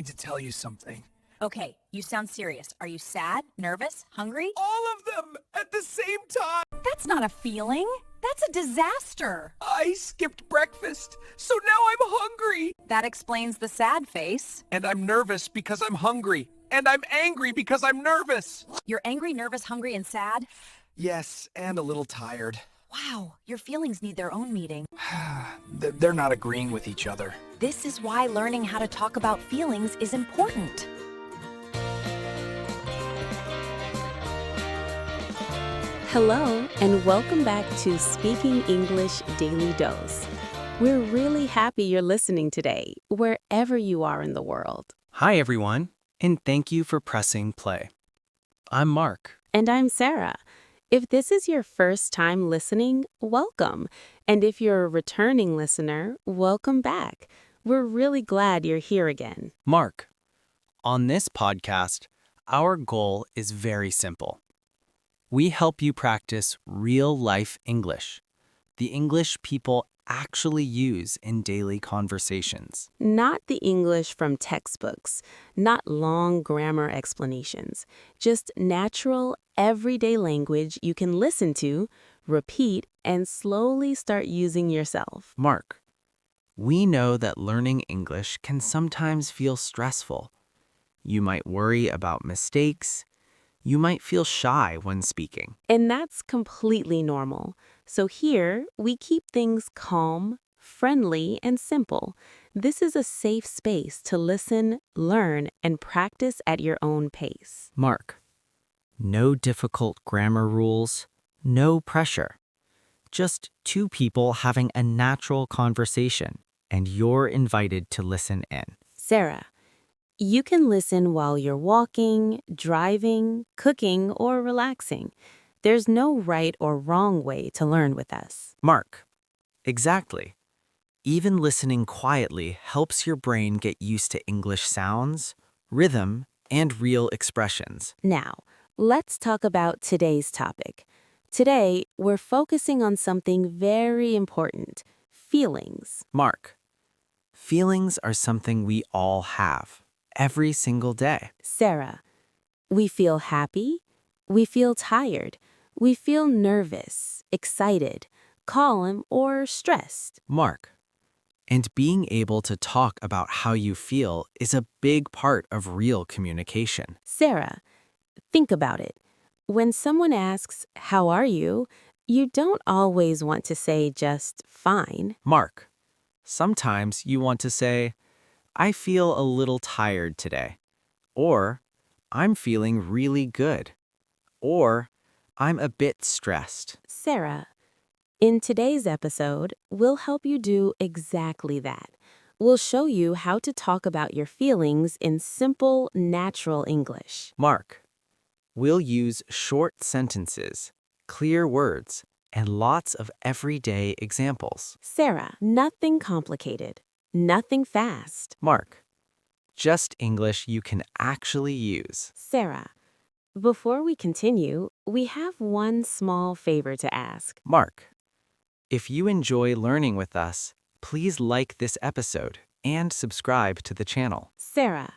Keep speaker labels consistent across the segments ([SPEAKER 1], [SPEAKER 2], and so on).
[SPEAKER 1] To tell you something.
[SPEAKER 2] Okay, you sound serious. Are you sad, nervous, hungry?
[SPEAKER 1] All of them at the same time.
[SPEAKER 2] That's not a feeling. That's a disaster.
[SPEAKER 1] I skipped breakfast, so now I'm hungry.
[SPEAKER 2] That explains the sad face.
[SPEAKER 1] And I'm nervous because I'm hungry. And I'm angry because I'm nervous.
[SPEAKER 2] You're angry, nervous, hungry, and sad?
[SPEAKER 1] Yes, and a little tired.
[SPEAKER 2] Wow, your feelings need their own meeting.
[SPEAKER 1] They're not agreeing with each other.
[SPEAKER 2] This is why learning how to talk about feelings is important.
[SPEAKER 3] Hello, and welcome back to Speaking English Daily Dose. We're really happy you're listening today, wherever you are in the world.
[SPEAKER 4] Hi, everyone, and thank you for pressing play. I'm Mark.
[SPEAKER 3] And I'm Sarah. If this is your first time listening, welcome. And if you're a returning listener, welcome back. We're really glad you're here again.
[SPEAKER 4] Mark, on this podcast, our goal is very simple. We help you practice real-life English, the English people actually use in daily conversations.
[SPEAKER 3] Not the English from textbooks, not long grammar explanations, just natural, everyday language you can listen to, repeat, and slowly start using yourself.
[SPEAKER 4] Mark, we know that learning English can sometimes feel stressful. You might worry about mistakes. You might feel shy when speaking.
[SPEAKER 3] And that's completely normal. So here, we keep things calm, friendly, and simple. This is a safe space to listen, learn, and practice at your own pace.
[SPEAKER 4] Mark, no difficult grammar rules, no pressure. Just two people having a natural conversation, and you're invited to listen in.
[SPEAKER 3] Sarah, you can listen while you're walking, driving, cooking, or relaxing. There's no right or wrong way to learn with us.
[SPEAKER 4] Mark, exactly. Even listening quietly helps your brain get used to English sounds, rhythm, and real expressions.
[SPEAKER 3] Now, let's talk about today's topic. Today, we're focusing on something very important, feelings.
[SPEAKER 4] Mark, feelings are something we all have, every single day.
[SPEAKER 3] Sarah, we feel happy, we feel tired, we feel nervous, excited, calm, or stressed.
[SPEAKER 4] Mark, and being able to talk about how you feel is a big part of real communication.
[SPEAKER 3] Sarah, think about it. When someone asks, "How are you?" you don't always want to say just fine.
[SPEAKER 4] Mark, sometimes you want to say, I feel a little tired today, or I'm feeling really good, or I'm a bit stressed.
[SPEAKER 3] Sarah, in today's episode, we'll help you do exactly that. We'll show you how to talk about your feelings in simple, natural English.
[SPEAKER 4] Mark, we'll use short sentences, clear words, and lots of everyday examples.
[SPEAKER 3] Sarah, nothing complicated, nothing fast.
[SPEAKER 4] Mark, just English you can actually use.
[SPEAKER 3] Sarah, before we continue, we have one small favor to ask.
[SPEAKER 4] Mark, if you enjoy learning with us, please like this episode and subscribe to the channel.
[SPEAKER 3] Sarah,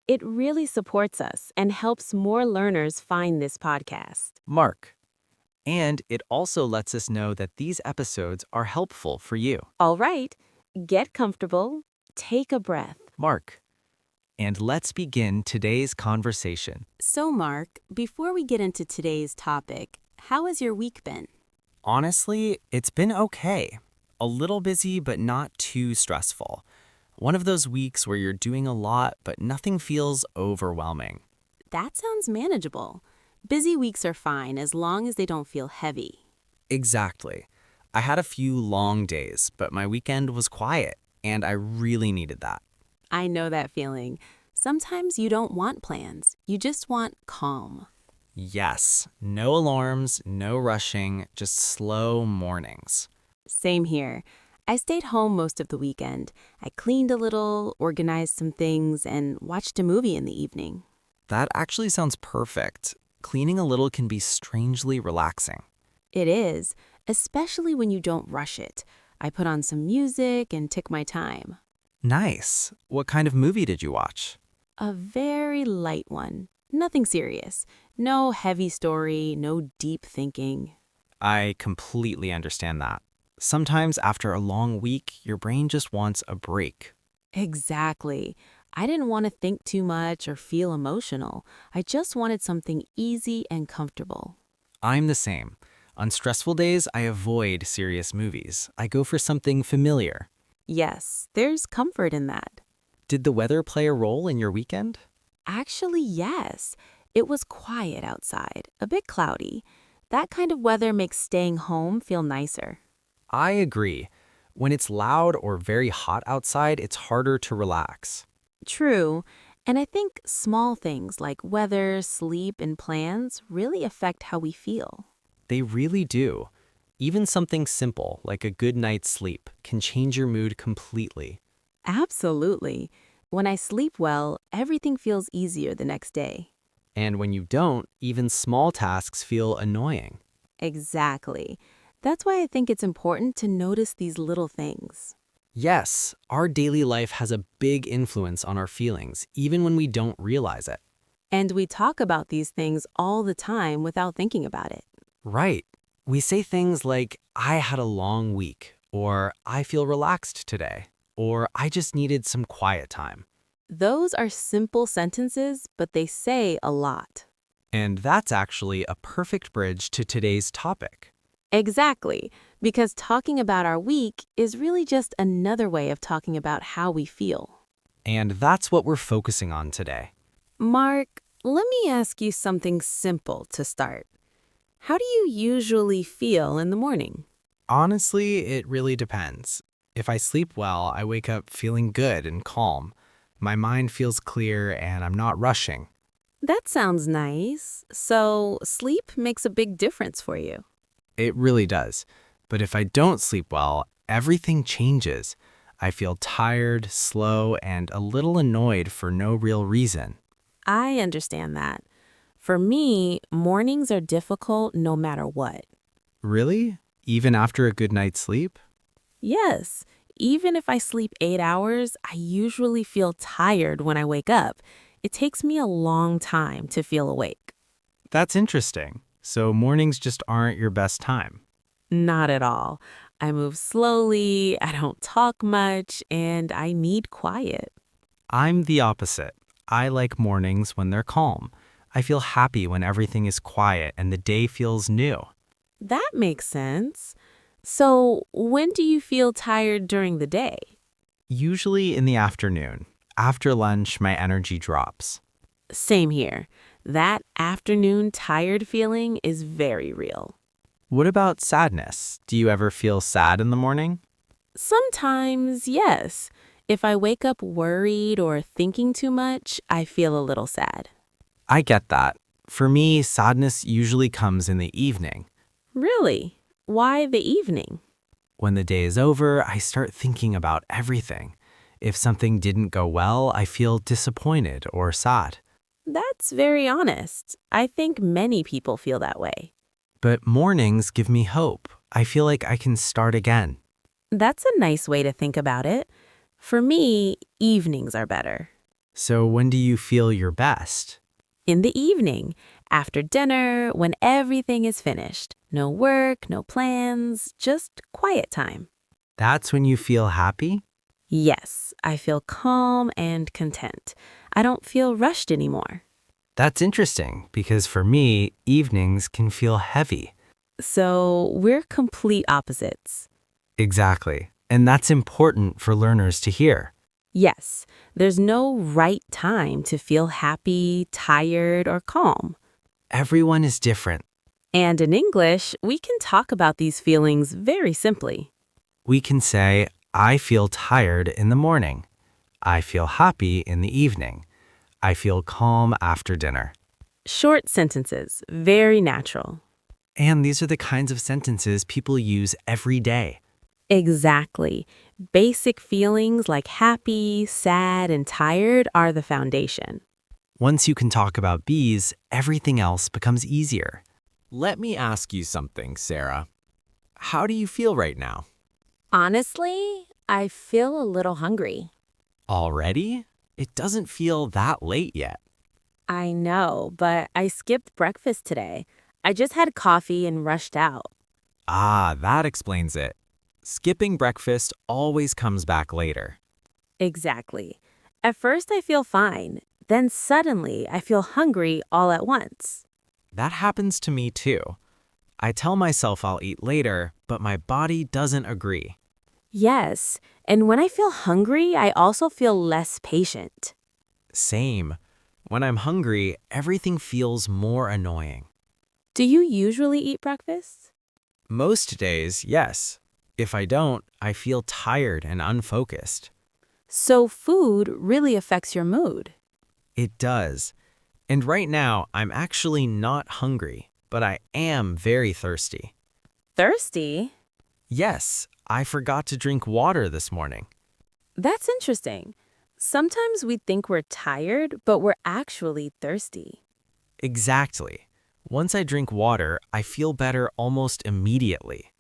[SPEAKER 3] it really supports us and helps more learners find this podcast.
[SPEAKER 4] Mark, and it also lets us know that these episodes are helpful for you.
[SPEAKER 3] All right, get comfortable, take a breath.
[SPEAKER 4] Mark, and let's begin today's conversation.
[SPEAKER 3] So, Mark, before we get into today's topic, how has your week been?
[SPEAKER 4] Honestly, it's been okay. A little busy, but not too stressful. One of those weeks where you're doing a lot, but nothing feels overwhelming.
[SPEAKER 3] That sounds manageable. Busy weeks are fine as long as they don't feel heavy.
[SPEAKER 4] Exactly. I had a few long days, but my weekend was quiet, and I really needed that.
[SPEAKER 3] I know that feeling. Sometimes you don't want plans. You just want calm.
[SPEAKER 4] Yes, no alarms, no rushing, just slow mornings.
[SPEAKER 3] Same here. I stayed home most of the weekend. I cleaned a little, organized some things, and watched a movie in the evening.
[SPEAKER 4] That actually sounds perfect. Cleaning a little can be strangely relaxing.
[SPEAKER 3] It is, especially when you don't rush it. I put on some music and took my time.
[SPEAKER 4] Nice. What kind of movie did you watch?
[SPEAKER 3] A very light one. Nothing serious. No heavy story, no deep thinking.
[SPEAKER 4] I completely understand that. Sometimes after a long week, your brain just wants a break.
[SPEAKER 3] Exactly. I didn't want to think too much or feel emotional. I just wanted something easy and comfortable.
[SPEAKER 4] I'm the same. On stressful days, I avoid serious movies. I go for something familiar.
[SPEAKER 3] Yes, there's comfort in that.
[SPEAKER 4] Did the weather play a role in your weekend?
[SPEAKER 3] Actually, yes. It was quiet outside, a bit cloudy. That kind of weather makes staying home feel nicer.
[SPEAKER 4] I agree. When it's loud or very hot outside, it's harder to relax.
[SPEAKER 3] True, and I think small things like weather, sleep, and plans really affect how we feel.
[SPEAKER 4] They really do. Even something simple, like a good night's sleep, can change your mood completely.
[SPEAKER 3] Absolutely. When I sleep well, everything feels easier the next day.
[SPEAKER 4] And when you don't, even small tasks feel annoying.
[SPEAKER 3] Exactly. That's why I think it's important to notice these little things.
[SPEAKER 4] Yes, our daily life has a big influence on our feelings, even when we don't realize it.
[SPEAKER 3] And we talk about these things all the time without thinking about it.
[SPEAKER 4] Right. We say things like, I had a long week, or I feel relaxed today, or I just needed some quiet time.
[SPEAKER 3] Those are simple sentences, but they say a lot.
[SPEAKER 4] And that's actually a perfect bridge to today's topic.
[SPEAKER 3] Exactly, because talking about our week is really just another way of talking about how we feel.
[SPEAKER 4] And that's what we're focusing on today.
[SPEAKER 3] Mark, let me ask you something simple to start. How do you usually feel in the morning?
[SPEAKER 4] Honestly, it really depends. If I sleep well, I wake up feeling good and calm. My mind feels clear and I'm not rushing.
[SPEAKER 3] That sounds nice. So, sleep makes a big difference for you.
[SPEAKER 4] It really does. But if I don't sleep well, everything changes. I feel tired, slow, and a little annoyed for no real reason.
[SPEAKER 3] I understand that. For me, mornings are difficult no matter what.
[SPEAKER 4] Really? Even after a good night's sleep?
[SPEAKER 3] Yes, even if I sleep 8 hours, I usually feel tired when I wake up. It takes me a long time to feel awake.
[SPEAKER 4] That's interesting. So mornings just aren't your best time.
[SPEAKER 3] Not at all. I move slowly, I don't talk much, and I need quiet.
[SPEAKER 4] I'm the opposite. I like mornings when they're calm. I feel happy when everything is quiet and the day feels new.
[SPEAKER 3] That makes sense. So, when do you feel tired during the day?
[SPEAKER 4] Usually in the afternoon. After lunch, my energy drops.
[SPEAKER 3] Same here. That afternoon tired feeling is very real.
[SPEAKER 4] What about sadness? Do you ever feel sad in the morning?
[SPEAKER 3] Sometimes, yes. If I wake up worried or thinking too much, I feel a little sad.
[SPEAKER 4] I get that. For me, sadness usually comes in the evening.
[SPEAKER 3] Really? Why the evening?
[SPEAKER 4] When the day is over, I start thinking about everything. If something didn't go well, I feel disappointed or sad.
[SPEAKER 3] That's very honest. I think many people feel that way.
[SPEAKER 4] But mornings give me hope. I feel like I can start again.
[SPEAKER 3] That's a nice way to think about it. For me, evenings are better.
[SPEAKER 4] So when do you feel your best?
[SPEAKER 3] In the evening, after dinner, when everything is finished. No work, no plans, just quiet time.
[SPEAKER 4] That's when you feel happy?
[SPEAKER 3] Yes, I feel calm and content. I don't feel rushed anymore.
[SPEAKER 4] That's interesting because for me, evenings can feel heavy.
[SPEAKER 3] So we're complete opposites.
[SPEAKER 4] Exactly. And that's important for learners to hear.
[SPEAKER 3] Yes, there's no right time to feel happy, tired, or calm.
[SPEAKER 4] Everyone is different.
[SPEAKER 3] And in English, we can talk about these feelings very simply.
[SPEAKER 4] We can say, I feel tired in the morning. I feel happy in the evening. I feel calm after dinner.
[SPEAKER 3] Short sentences, very natural.
[SPEAKER 4] And these are the kinds of sentences people use every day.
[SPEAKER 3] Exactly. Basic feelings like happy, sad, and tired are the foundation.
[SPEAKER 4] Once you can talk about bees, everything else becomes easier.
[SPEAKER 1] Let me ask you something, Sarah. How do you feel right now?
[SPEAKER 2] Honestly, I feel a little hungry.
[SPEAKER 1] Already?
[SPEAKER 4] it doesn't feel that late yet.
[SPEAKER 3] I know, but I skipped breakfast today. I just had coffee and rushed out.
[SPEAKER 5] Ah, that explains it. Skipping breakfast always comes back later.
[SPEAKER 3] Exactly. At first I feel fine, then suddenly I feel hungry all at once.
[SPEAKER 5] That happens to me too. I tell myself I'll eat later, but my body doesn't agree.
[SPEAKER 3] Yes, and when I feel hungry, I also feel less patient.
[SPEAKER 5] Same. When I'm hungry, everything feels more annoying.
[SPEAKER 3] Do you usually eat breakfast?
[SPEAKER 5] Most days, yes. If I don't, I feel tired and unfocused.
[SPEAKER 3] So food really affects your mood.
[SPEAKER 5] It does. And right now, I'm actually not hungry, but I am very thirsty.
[SPEAKER 3] Thirsty?
[SPEAKER 5] Yes, I forgot to drink water this morning.
[SPEAKER 3] That's interesting. Sometimes we think we're tired, but we're actually thirsty.
[SPEAKER 5] Exactly. Once I drink water, I feel better almost immediately.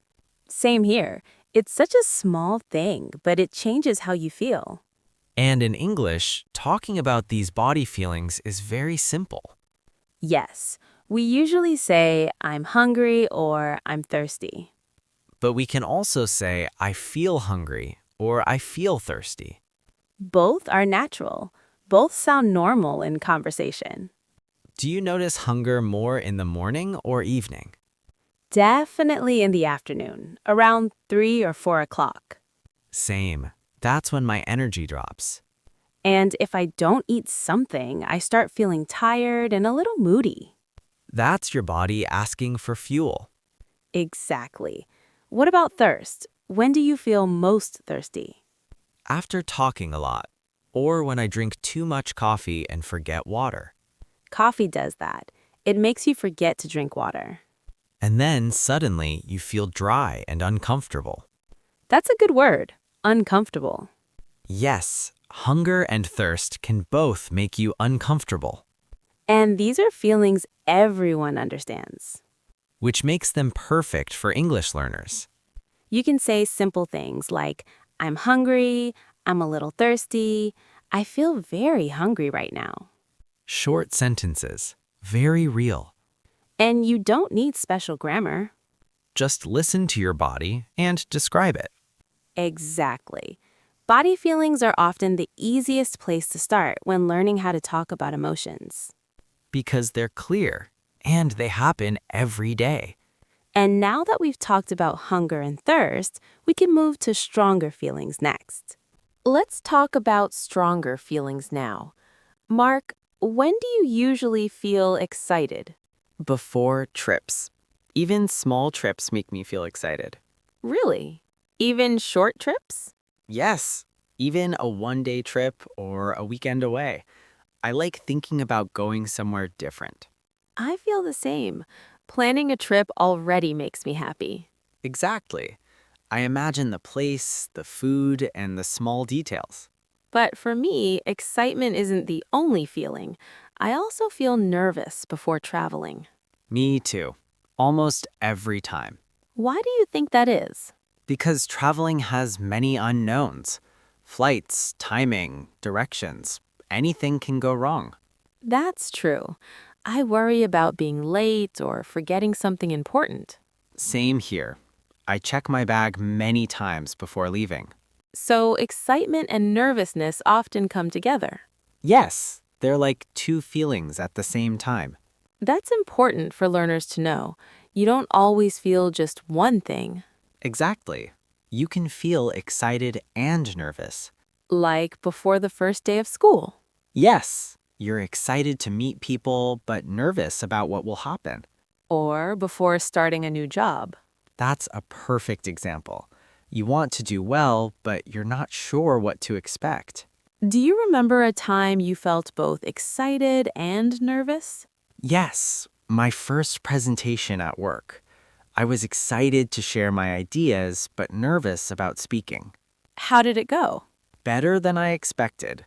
[SPEAKER 3] Same here. It's such a small thing, but it changes how you feel.
[SPEAKER 5] And in English, talking about these body feelings is very simple.
[SPEAKER 3] Yes, we usually say, I'm hungry or I'm thirsty.
[SPEAKER 5] But we can also say, I feel hungry or I feel thirsty.
[SPEAKER 3] Both are natural. Both sound normal in conversation.
[SPEAKER 5] Do you notice hunger more in the morning or evening?
[SPEAKER 3] Definitely in the afternoon, around 3 or 4 o'clock.
[SPEAKER 5] Same. That's when my energy drops.
[SPEAKER 3] And if I don't eat something, I start feeling tired and a little moody.
[SPEAKER 5] That's your body asking for fuel.
[SPEAKER 3] Exactly. What about thirst? When do you feel most thirsty?
[SPEAKER 5] After talking a lot, or when I drink too much coffee and forget water.
[SPEAKER 3] Coffee does that. It makes you forget to drink water.
[SPEAKER 5] And then suddenly you feel dry and uncomfortable.
[SPEAKER 3] That's a good word, uncomfortable.
[SPEAKER 5] Yes, hunger and thirst can both make you uncomfortable,
[SPEAKER 3] And these are feelings everyone understands.
[SPEAKER 5] which makes them perfect for English learners.
[SPEAKER 3] You can say simple things like, I'm hungry, I'm a little thirsty, I feel very hungry right now.
[SPEAKER 5] Short sentences, very real.
[SPEAKER 3] And you don't need special grammar.
[SPEAKER 5] Just listen to your body and describe it.
[SPEAKER 3] Exactly. Body feelings are often the easiest place to start when learning how to talk about emotions.
[SPEAKER 5] Because they're clear and they happen every day.
[SPEAKER 3] And now that we've talked about hunger and thirst, we can move to stronger feelings next. Let's talk about stronger feelings now. Mark, when do you usually feel excited?
[SPEAKER 4] Before trips. Even small trips make me feel excited.
[SPEAKER 3] Really? Even short trips?
[SPEAKER 4] Yes, even a one-day trip or a weekend away. I like thinking about going somewhere different.
[SPEAKER 3] I feel the same. Planning a trip already makes me happy.
[SPEAKER 4] Exactly. I imagine the place, the food, and the small details.
[SPEAKER 3] But for me, excitement isn't the only feeling. I also feel nervous before traveling.
[SPEAKER 4] Me too. Almost every time.
[SPEAKER 3] Why do you think that is?
[SPEAKER 4] Because traveling has many unknowns. Flights, timing, directions. Anything can go wrong.
[SPEAKER 3] That's true. I worry about being late or forgetting something important.
[SPEAKER 4] Same here. I check my bag many times before leaving.
[SPEAKER 3] So excitement and nervousness often come together.
[SPEAKER 4] Yes, they're like two feelings at the same time.
[SPEAKER 3] That's important for learners to know. You don't always feel just one thing.
[SPEAKER 4] Exactly. You can feel excited and nervous.
[SPEAKER 3] Like before the first day of school.
[SPEAKER 4] Yes, you're excited to meet people, but nervous about what will happen.
[SPEAKER 3] Or before starting a new job.
[SPEAKER 4] That's a perfect example. You want to do well, but you're not sure what to expect.
[SPEAKER 3] Do you remember a time you felt both excited and nervous?
[SPEAKER 4] Yes, my first presentation at work. I was excited to share my ideas, but nervous about speaking.
[SPEAKER 3] How did it go?
[SPEAKER 4] Better than I expected.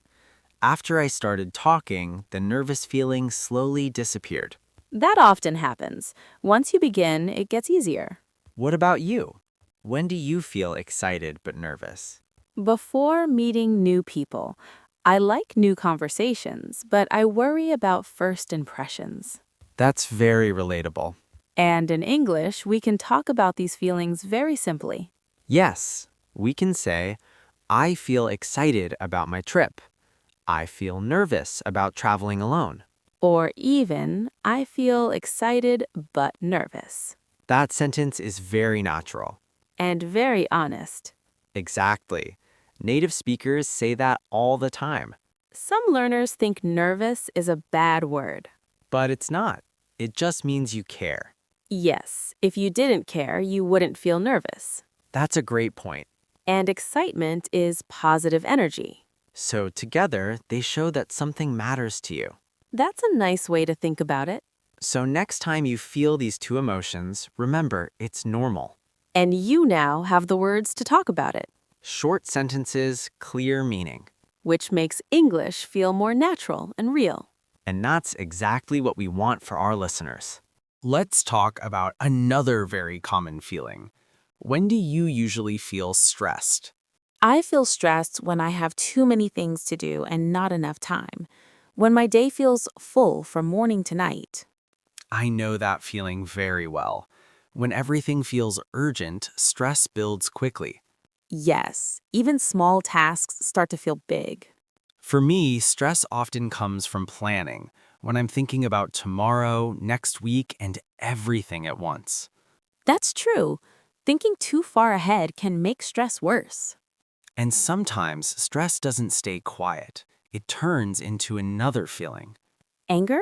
[SPEAKER 4] After I started talking, the nervous feeling slowly disappeared.
[SPEAKER 3] That often happens. Once you begin, it gets easier.
[SPEAKER 4] What about you? When do you feel excited but nervous?
[SPEAKER 3] Before meeting new people, I like new conversations, but I worry about first impressions.
[SPEAKER 4] That's very relatable.
[SPEAKER 3] And in English, we can talk about these feelings very simply.
[SPEAKER 5] Yes, we can say, I feel excited about my trip. I feel nervous about traveling alone.
[SPEAKER 3] Or even, I feel excited but nervous.
[SPEAKER 5] That sentence is very natural.
[SPEAKER 3] And very honest.
[SPEAKER 5] Exactly. Native speakers say that all the time.
[SPEAKER 3] Some learners think nervous is a bad word.
[SPEAKER 5] But it's not. It just means you care.
[SPEAKER 3] Yes, if you didn't care, you wouldn't feel nervous.
[SPEAKER 5] That's a great point.
[SPEAKER 3] And excitement is positive energy.
[SPEAKER 5] So together, they show that something matters to you.
[SPEAKER 3] That's a nice way to think about it.
[SPEAKER 5] So next time you feel these two emotions, remember it's normal.
[SPEAKER 3] And you now have the words to talk about it,
[SPEAKER 5] Short sentences, clear meaning.
[SPEAKER 3] which makes English feel more natural and real.
[SPEAKER 5] And that's exactly what we want for our listeners.
[SPEAKER 4] Let's talk about another very common feeling. When do you usually feel stressed?
[SPEAKER 2] I feel stressed when I have too many things to do and not enough time. When my day feels full from morning to night.
[SPEAKER 4] I know that feeling very well. When everything feels urgent, stress builds quickly.
[SPEAKER 2] Yes, even small tasks start to feel big.
[SPEAKER 4] For me, stress often comes from planning, when I'm thinking about tomorrow, next week, and everything at once.
[SPEAKER 2] That's true. Thinking too far ahead can make stress worse.
[SPEAKER 4] And sometimes stress doesn't stay quiet. It turns into another feeling.
[SPEAKER 2] Anger?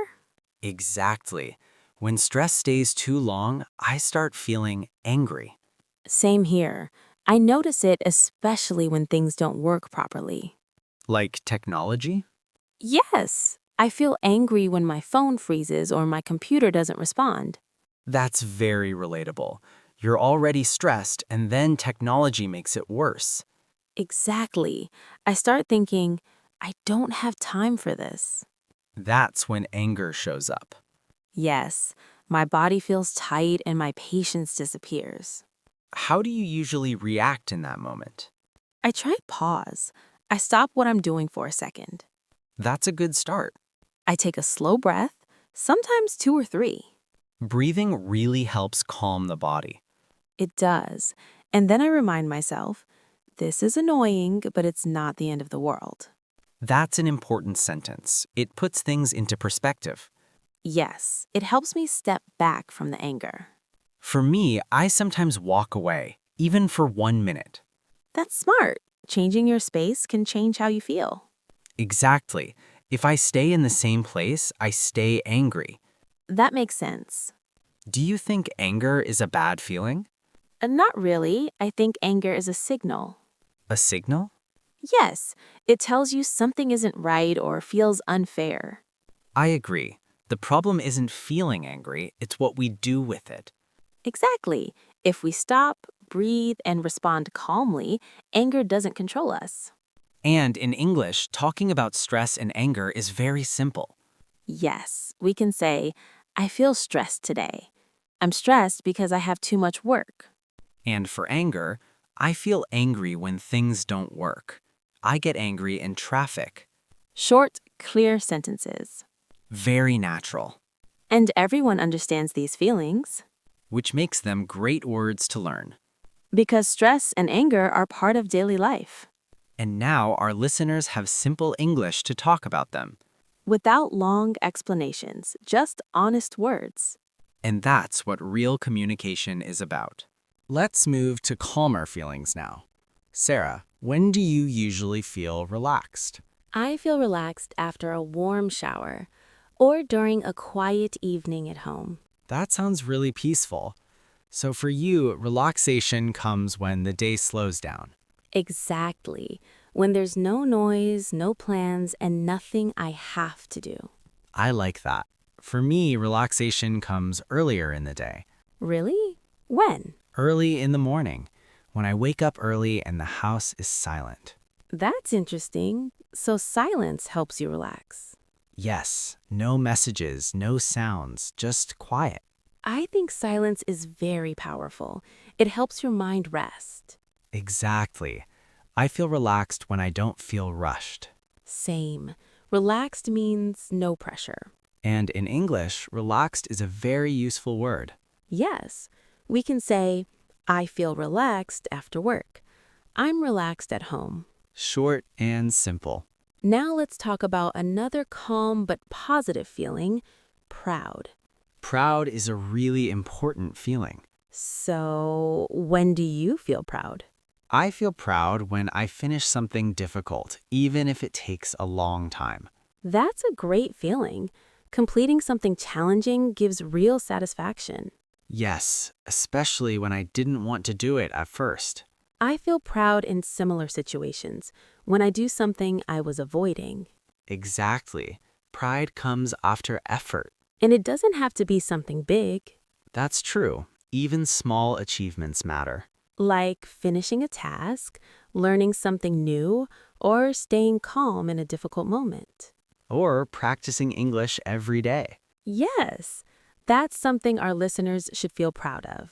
[SPEAKER 4] Exactly. When stress stays too long, I start feeling angry.
[SPEAKER 2] Same here. I notice it especially when things don't work properly.
[SPEAKER 4] Like technology?
[SPEAKER 2] Yes, I feel angry when my phone freezes or my computer doesn't respond.
[SPEAKER 4] That's very relatable. You're already stressed, and then technology makes it worse.
[SPEAKER 2] Exactly. I start thinking, I don't have time for this.
[SPEAKER 4] That's when anger shows up.
[SPEAKER 2] Yes, my body feels tight and my patience disappears.
[SPEAKER 4] How do you usually react in that moment?
[SPEAKER 2] I try to pause. I stop what I'm doing for a second.
[SPEAKER 4] That's a good start.
[SPEAKER 2] I take a slow breath, sometimes 2 or 3.
[SPEAKER 4] Breathing really helps calm the body.
[SPEAKER 2] It does. And then I remind myself, this is annoying, but it's not the end of the world.
[SPEAKER 4] That's an important sentence. It puts things into perspective.
[SPEAKER 2] Yes, it helps me step back from the anger.
[SPEAKER 4] For me, I sometimes walk away, even for 1 minute.
[SPEAKER 2] That's smart. Changing your space can change how you feel.
[SPEAKER 4] Exactly. If I stay in the same place, I stay angry.
[SPEAKER 2] That makes sense.
[SPEAKER 4] Do you think anger is a bad feeling?
[SPEAKER 2] Not really. I think anger is a signal.
[SPEAKER 4] A signal?
[SPEAKER 2] Yes, it tells you something isn't right or feels unfair.
[SPEAKER 4] I agree. The problem isn't feeling angry, it's what we do with it.
[SPEAKER 2] Exactly. If we stop, breathe, and respond calmly, anger doesn't control us.
[SPEAKER 4] And in English, talking about stress and anger is very simple.
[SPEAKER 2] Yes, we can say, I feel stressed today. I'm stressed because I have too much work.
[SPEAKER 4] And for anger, I feel angry when things don't work. I get angry in traffic.
[SPEAKER 2] Short, clear sentences.
[SPEAKER 4] Very natural,
[SPEAKER 2] And everyone understands these feelings
[SPEAKER 4] which makes them great words to learn.
[SPEAKER 2] because stress and anger are part of daily life.
[SPEAKER 4] And now our listeners have simple English to talk about them.
[SPEAKER 2] Without long explanations, just honest words.
[SPEAKER 4] And that's what real communication is about. Let's move to calmer feelings now. Sarah, when do you usually feel relaxed?
[SPEAKER 2] I feel relaxed after a warm shower or during a quiet evening at home.
[SPEAKER 4] That sounds really peaceful. So for you, relaxation comes when the day slows down.
[SPEAKER 2] Exactly. When there's no noise, no plans, and nothing I have to do.
[SPEAKER 4] I like that. For me, relaxation comes earlier in the day.
[SPEAKER 2] Really? When?
[SPEAKER 4] Early in the morning, when I wake up early and the house is silent.
[SPEAKER 2] That's interesting. So silence helps you relax.
[SPEAKER 4] Yes, no messages, no sounds, just quiet.
[SPEAKER 2] I think silence is very powerful. It helps your mind rest.
[SPEAKER 4] Exactly. I feel relaxed when I don't feel rushed.
[SPEAKER 3] Same. Relaxed means no pressure.
[SPEAKER 4] And in English, relaxed is a very useful word.
[SPEAKER 3] Yes, we can say, I feel relaxed after work. I'm relaxed at home.
[SPEAKER 4] Short and simple.
[SPEAKER 3] Now let's talk about another calm but positive feeling, proud.
[SPEAKER 4] Proud is a really important feeling.
[SPEAKER 3] So, when do you feel proud?
[SPEAKER 4] I feel proud when I finish something difficult, even if it takes a long time.
[SPEAKER 3] That's a great feeling. Completing something challenging gives real satisfaction.
[SPEAKER 4] Yes, especially when I didn't want to do it at first.
[SPEAKER 3] I feel proud in similar situations, when I do something I was avoiding.
[SPEAKER 4] Exactly. Pride comes after effort.
[SPEAKER 3] And it doesn't have to be something big,
[SPEAKER 4] That's true. Even small achievements matter.
[SPEAKER 3] like finishing a task, learning something new, or staying calm in a difficult moment.
[SPEAKER 4] Or practicing English every day.
[SPEAKER 3] Yes, that's something our listeners should feel proud of.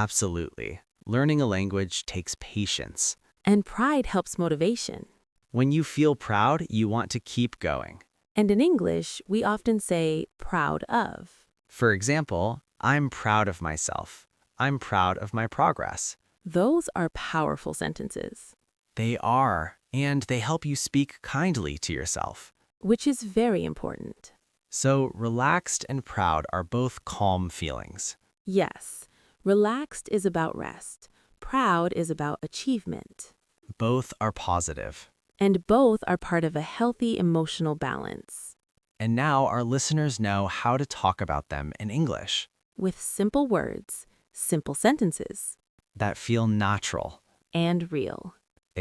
[SPEAKER 4] Absolutely. Learning a language takes patience.
[SPEAKER 3] And pride helps motivation.
[SPEAKER 4] When you feel proud, you want to keep going.
[SPEAKER 3] And in English, we often say proud of.
[SPEAKER 4] For example, I'm proud of myself. I'm proud of my progress.
[SPEAKER 3] Those are powerful sentences,
[SPEAKER 4] They are, and they help you speak kindly to yourself.
[SPEAKER 3] which is very important.
[SPEAKER 4] So, relaxed and proud are both calm feelings.
[SPEAKER 3] Yes, relaxed is about rest. Proud is about achievement.
[SPEAKER 4] Both are positive.
[SPEAKER 3] And both are part of a healthy emotional balance.
[SPEAKER 4] And now our listeners know how to talk about them in English
[SPEAKER 3] With simple words, simple sentences,
[SPEAKER 4] that feel natural.
[SPEAKER 3] and real.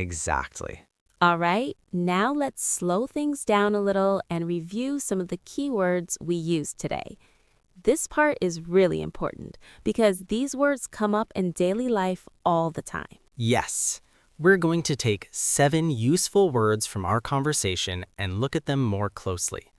[SPEAKER 4] Exactly.
[SPEAKER 3] All right, now let's slow things down a little and review some of the key words we used today. This part is really important because these words come up in daily life all the time.
[SPEAKER 4] Yes. We're going to take 7 useful words from our conversation and look at them more closely.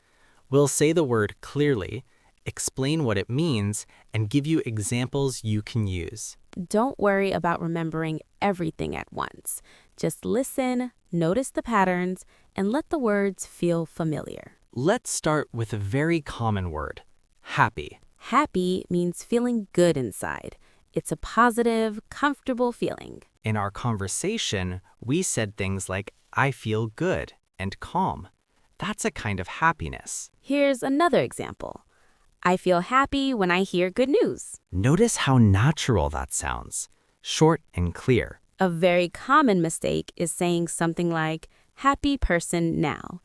[SPEAKER 4] We'll say the word clearly, explain what it means, and give you examples you can use.
[SPEAKER 3] Don't worry about remembering everything at once. Just listen, notice the patterns, and let the words feel familiar.
[SPEAKER 4] Let's start with a very common word, happy.
[SPEAKER 3] Happy means feeling good inside. It's a positive, comfortable feeling.
[SPEAKER 4] In our conversation, we said things like, I feel good and calm. That's a kind of happiness.
[SPEAKER 3] Here's another example. I feel happy when I hear good news.
[SPEAKER 4] Notice how natural that sounds. Short and clear.
[SPEAKER 3] A very common mistake is saying something like, happy person now.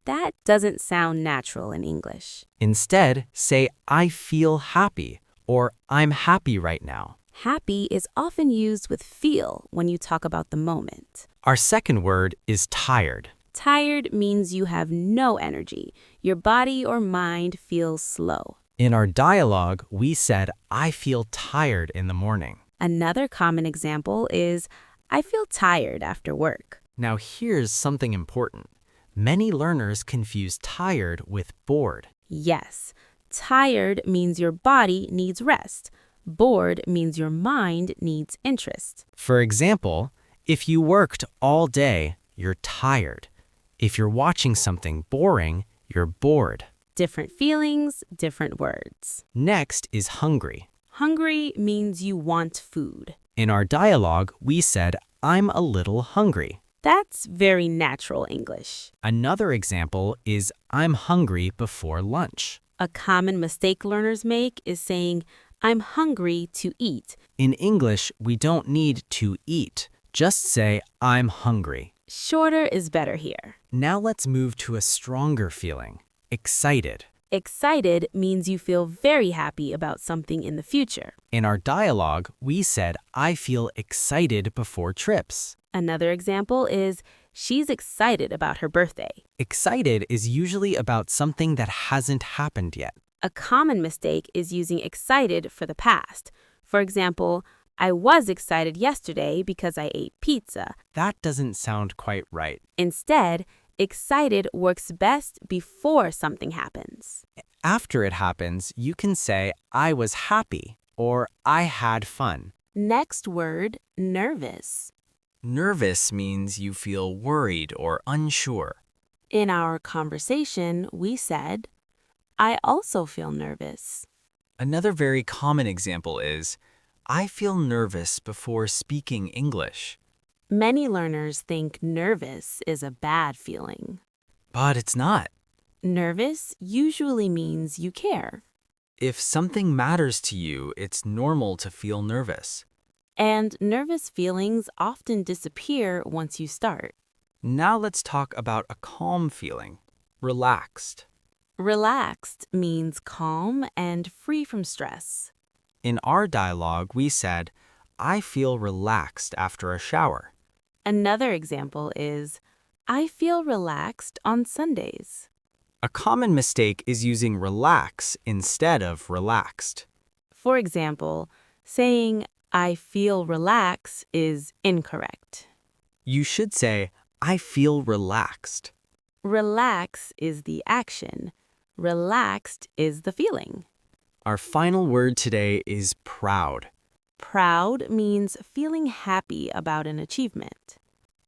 [SPEAKER 3] That doesn't sound natural in English.
[SPEAKER 4] Instead, say, I feel happy, or I'm happy right now.
[SPEAKER 3] Happy is often used with feel when you talk about the moment.
[SPEAKER 4] Our second word is tired.
[SPEAKER 3] Tired means you have no energy. Your body or mind feels slow.
[SPEAKER 4] In our dialogue, we said, I feel tired in the morning.
[SPEAKER 3] Another common example is, I feel tired after work.
[SPEAKER 4] Now here's something important. Many learners confuse tired with bored.
[SPEAKER 3] Yes, tired means your body needs rest. Bored means your mind needs interest.
[SPEAKER 4] For example, if you worked all day, you're tired. If you're watching something boring, you're bored.
[SPEAKER 3] Different feelings, different words.
[SPEAKER 4] Next is hungry.
[SPEAKER 3] Hungry means you want food.
[SPEAKER 4] In our dialogue, we said, I'm a little hungry.
[SPEAKER 3] That's very natural English.
[SPEAKER 4] Another example is, I'm hungry before lunch.
[SPEAKER 3] A common mistake learners make is saying, I'm hungry to eat.
[SPEAKER 4] In English, we don't need to eat. Just say, I'm hungry.
[SPEAKER 3] Shorter is better here.
[SPEAKER 4] Now let's move to a stronger feeling, excited.
[SPEAKER 3] Excited means you feel very happy about something in the future.
[SPEAKER 4] In our dialogue, we said, I feel excited before trips.
[SPEAKER 3] Another example is, she's excited about her birthday.
[SPEAKER 4] Excited is usually about something that hasn't happened yet.
[SPEAKER 3] A common mistake is using excited for the past. For example, I was excited yesterday because I ate pizza.
[SPEAKER 4] That doesn't sound quite right.
[SPEAKER 3] Instead, excited works best before something happens.
[SPEAKER 4] After it happens, you can say, I was happy or I had fun.
[SPEAKER 3] Next word, nervous.
[SPEAKER 4] Nervous means you feel worried or unsure.
[SPEAKER 3] In our conversation, we said, I also feel nervous.
[SPEAKER 4] Another very common example is, I feel nervous before speaking English.
[SPEAKER 3] Many learners think nervous is a bad feeling.
[SPEAKER 4] But it's not.
[SPEAKER 3] Nervous usually means you care.
[SPEAKER 4] If something matters to you, it's normal to feel nervous.
[SPEAKER 3] And nervous feelings often disappear once you start.
[SPEAKER 4] Now let's talk about a calm feeling, relaxed.
[SPEAKER 3] Relaxed means calm and free from stress.
[SPEAKER 4] In our dialogue, we said, I feel relaxed after a shower.
[SPEAKER 3] Another example is, I feel relaxed on Sundays.
[SPEAKER 4] A common mistake is using relax instead of relaxed.
[SPEAKER 3] For example, saying, I feel relax is incorrect.
[SPEAKER 4] You should say, I feel relaxed.
[SPEAKER 3] Relax is the action. Relaxed is the feeling.
[SPEAKER 4] Our final word today is proud.
[SPEAKER 3] Proud means feeling happy about an achievement.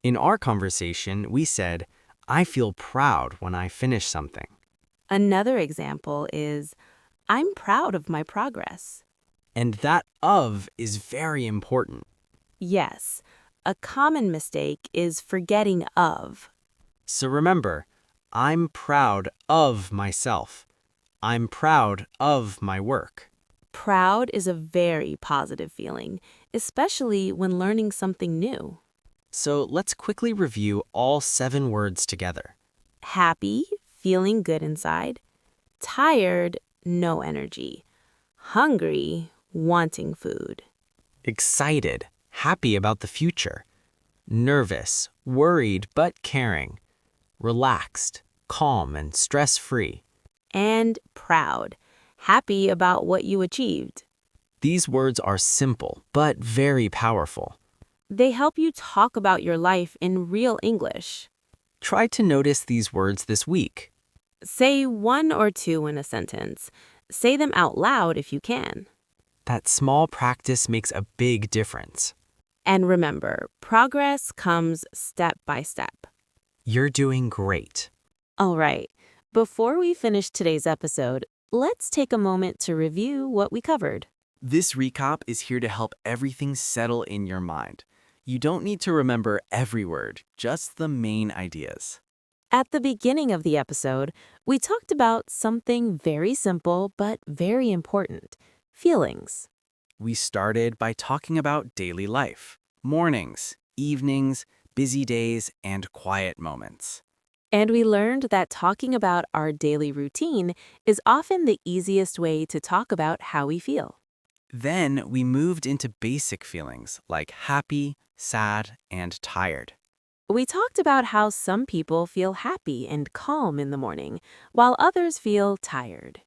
[SPEAKER 4] In our conversation, we said, I feel proud when I finish something.
[SPEAKER 3] Another example is, I'm proud of my progress.
[SPEAKER 4] And that of is very important.
[SPEAKER 3] Yes, a common mistake is forgetting of.
[SPEAKER 4] So remember, I'm proud of myself. I'm proud of my work.
[SPEAKER 3] Proud is a very positive feeling, especially when learning something new.
[SPEAKER 4] So let's quickly review all 7 words together.
[SPEAKER 3] Happy, feeling good inside. Tired, no energy. Hungry, wanting food.
[SPEAKER 4] Excited, happy about the future. Nervous, worried but caring. Relaxed, calm and stress-free.
[SPEAKER 3] And proud, happy about what you achieved.
[SPEAKER 4] These words are simple but very powerful.
[SPEAKER 3] They help you talk about your life in real English.
[SPEAKER 4] Try to notice these words this week.
[SPEAKER 3] Say 1 or 2 in a sentence. Say them out loud if you can.
[SPEAKER 4] That small practice makes a big difference.
[SPEAKER 3] And remember, progress comes step by step.
[SPEAKER 4] You're doing great.
[SPEAKER 3] All right, before we finish today's episode, let's take a moment to review what we covered.
[SPEAKER 6] This recap is here to help everything settle in your mind. You don't need to remember every word, just the main ideas.
[SPEAKER 3] At the beginning of the episode, we talked about something very simple but very important, feelings.
[SPEAKER 6] We started by talking about daily life, mornings, evenings, busy days, and quiet moments.
[SPEAKER 3] And we learned that talking about our daily routine is often the easiest way to talk about how we feel.
[SPEAKER 6] Then we moved into basic feelings like happy, sad, and tired.
[SPEAKER 3] We talked about how some people feel happy and calm in the morning, while others feel tired.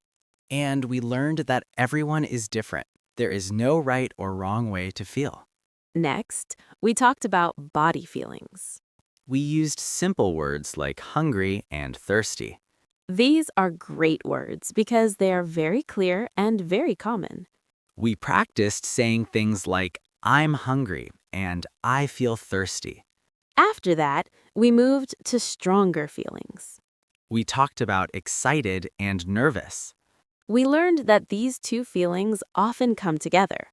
[SPEAKER 6] And we learned that everyone is different. There is no right or wrong way to feel.
[SPEAKER 3] Next, we talked about body feelings.
[SPEAKER 6] We used simple words like hungry and thirsty.
[SPEAKER 3] These are great words because they are very clear and very common.
[SPEAKER 6] We practiced saying things like, I'm hungry and I feel thirsty.
[SPEAKER 3] After that, we moved to stronger feelings.
[SPEAKER 6] We talked about excited and nervous.
[SPEAKER 3] We learned that these two feelings often come together.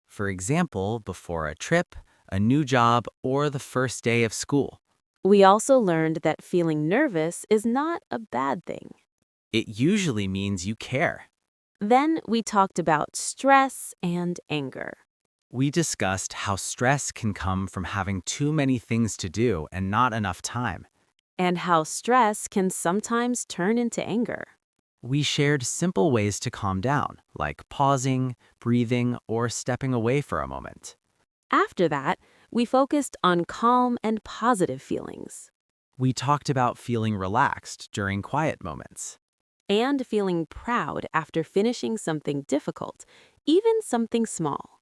[SPEAKER 6] For example, before a trip, a new job, or the first day of school.
[SPEAKER 3] We also learned that feeling nervous is not a bad thing.
[SPEAKER 6] It usually means you care.
[SPEAKER 3] Then we talked about stress and anger.
[SPEAKER 6] We discussed how stress can come from having too many things to do and not enough time.
[SPEAKER 3] And how stress can sometimes turn into anger.
[SPEAKER 6] We shared simple ways to calm down, like pausing, breathing, or stepping away for a moment.
[SPEAKER 3] After that, we focused on calm and positive feelings.
[SPEAKER 6] We talked about feeling relaxed during quiet moments.
[SPEAKER 3] And feeling proud after finishing something difficult, even something small.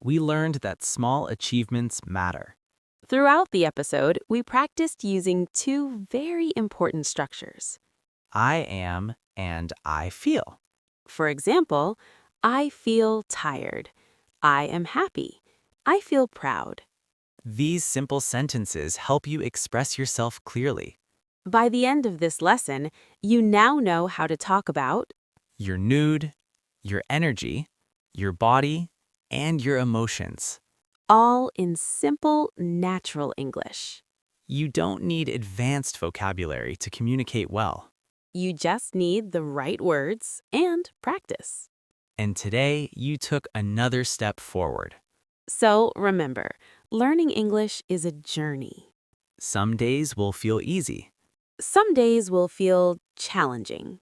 [SPEAKER 6] We learned that small achievements matter.
[SPEAKER 3] Throughout the episode, we practiced using two very important structures.
[SPEAKER 6] I am and I feel.
[SPEAKER 3] For example, I feel tired. I am happy. I feel proud.
[SPEAKER 6] These simple sentences help you express yourself clearly.
[SPEAKER 3] By the end of this lesson, you now know how to talk about
[SPEAKER 6] Your mood, your energy, your body, and your emotions.
[SPEAKER 3] all in simple, natural English.
[SPEAKER 6] You don't need advanced vocabulary to communicate well.
[SPEAKER 3] You just need the right words and practice.
[SPEAKER 6] And today, you took another step forward.
[SPEAKER 3] So remember, learning English is a journey.
[SPEAKER 6] Some days will feel easy.
[SPEAKER 3] Some days will feel challenging.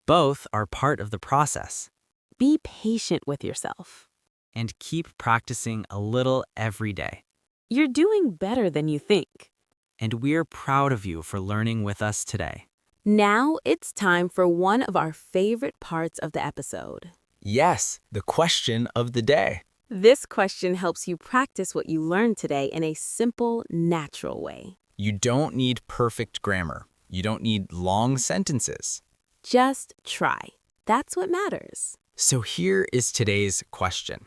[SPEAKER 6] Both are part of the process.
[SPEAKER 3] Be patient with yourself.
[SPEAKER 6] And keep practicing a little every day.
[SPEAKER 3] You're doing better than you think.
[SPEAKER 6] And we're proud of you for learning with us today.
[SPEAKER 3] Now it's time for one of our favorite parts of the episode.
[SPEAKER 6] Yes, the question of the day.
[SPEAKER 3] This question helps you practice what you learned today in a simple, natural way.
[SPEAKER 6] You don't need perfect grammar. You don't need long sentences.
[SPEAKER 3] Just try. That's what matters.
[SPEAKER 6] So here is today's question.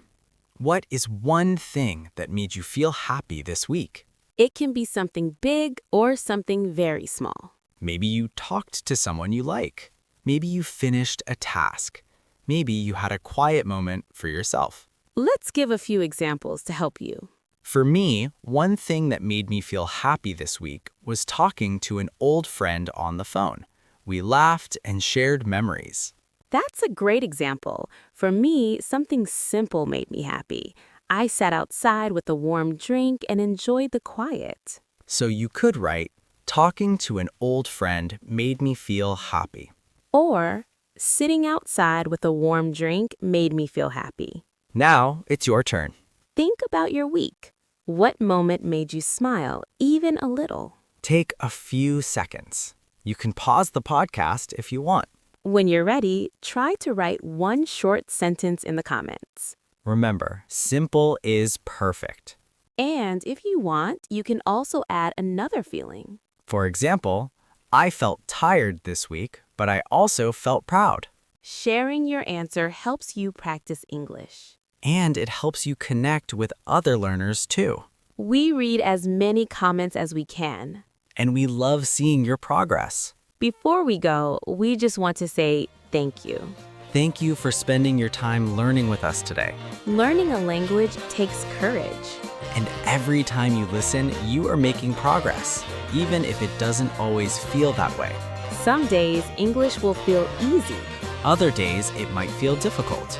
[SPEAKER 6] What is one thing that made you feel happy this week?
[SPEAKER 3] It can be something big or something very small.
[SPEAKER 6] Maybe you talked to someone you like. Maybe you finished a task. Maybe you had a quiet moment for yourself.
[SPEAKER 3] Let's give a few examples to help you.
[SPEAKER 6] For me, one thing that made me feel happy this week was talking to an old friend on the phone. We laughed and shared memories.
[SPEAKER 3] That's a great example. For me, something simple made me happy. I sat outside with a warm drink and enjoyed the quiet.
[SPEAKER 6] So you could write, talking to an old friend made me feel happy.
[SPEAKER 3] Or, sitting outside with a warm drink made me feel happy.
[SPEAKER 6] Now it's your turn.
[SPEAKER 3] Think about your week. What moment made you smile, even a little?
[SPEAKER 6] Take a few seconds. You can pause the podcast if you want.
[SPEAKER 3] When you're ready, try to write one short sentence in the comments.
[SPEAKER 6] Remember, simple is perfect.
[SPEAKER 3] And if you want, you can also add another feeling.
[SPEAKER 6] For example, I felt tired this week, but I also felt proud.
[SPEAKER 3] Sharing your answer helps you practice English.
[SPEAKER 6] And it helps you connect with other learners too.
[SPEAKER 3] We read as many comments as we can.
[SPEAKER 6] And we love seeing your progress.
[SPEAKER 3] Before we go, we just want to say thank you.
[SPEAKER 6] Thank you for spending your time learning with us today.
[SPEAKER 3] Learning a language takes courage.
[SPEAKER 6] And every time you listen, you are making progress, even if it doesn't always feel that way.
[SPEAKER 3] Some days, English will feel easy.
[SPEAKER 6] Other days, it might feel difficult.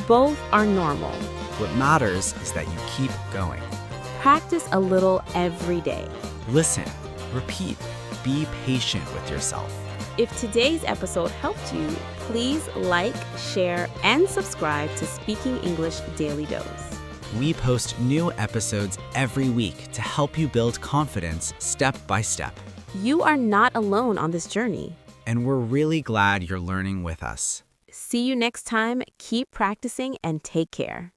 [SPEAKER 3] Both are normal.
[SPEAKER 6] What matters is that you keep going.
[SPEAKER 3] Practice a little every day.
[SPEAKER 6] Listen, repeat, be patient with yourself.
[SPEAKER 3] If today's episode helped you, please like, share, and subscribe to Speaking English Daily Dose.
[SPEAKER 6] We post new episodes every week to help you build confidence step by step.
[SPEAKER 3] You are not alone on this journey.
[SPEAKER 6] And we're really glad you're learning with us.
[SPEAKER 3] See you next time. Keep practicing and take care.